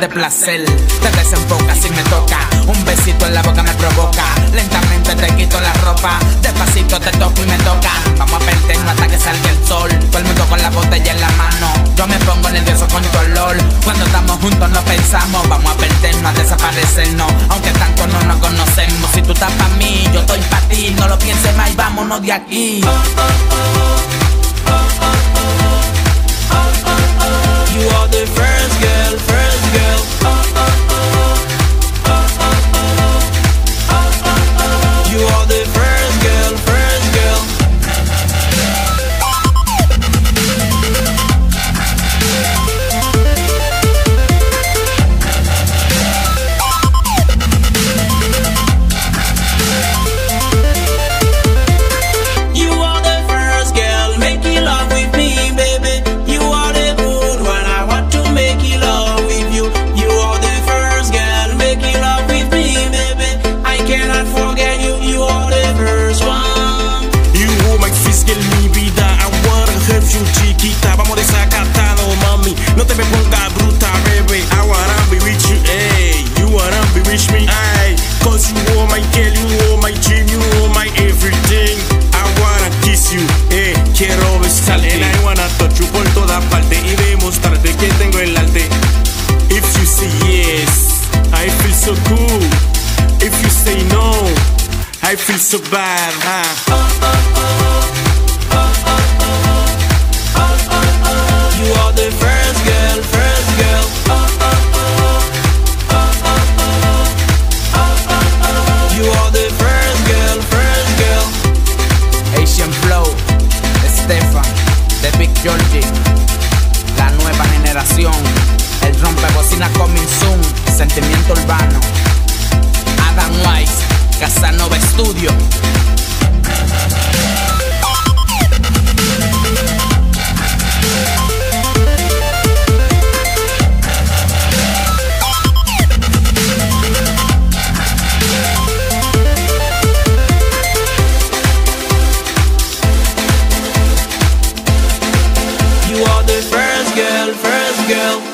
de placer. Te desenfoca si me toca, un besito en la boca me provoca. Lentamente te quito la ropa, despacito te toco y me toca. Vamos a perdernos hasta que salga el sol, todo el mundo con la botella en la mano. Yo me pongo nervioso con tu olor, cuando estamos juntos no pensamos. Vamos a perdernos, a desaparecernos, aunque tanto no nos conocemos. Si tú estás pa' mí, yo estoy pa' ti, no lo pienses más y vámonos de aquí. You are the first girl, first girl. You are the first girl, first girl. You are the first girl, making love with me, baby. You are the mood when I want to make love with you. You are the first girl, making love with me, baby. I cannot forget you, you are the first one. You are my first girl, mi vida. I wanna have you, chiquita. Vamos desacatado, mami. No te me pongas bruta, baby. I wanna be with you, hey. You wanna be with me, ay. Cause you are my girl, you are my dream, you are my everything. I wanna kiss you, eh. Quiero besarte. And I wanna touch you por toda parte y demostrarte que tengo el arte. If you say yes, I feel so cool. If you say no, I feel so bad, You are the first girl, first girl. You are the first girl, first girl. Asian Flow, Stefan, The Big Georgie, la nueva generación, el rompebocina coming soon, sentimiento urbano, Adam Wise, Casanova Studio. You are the first girl, first girl.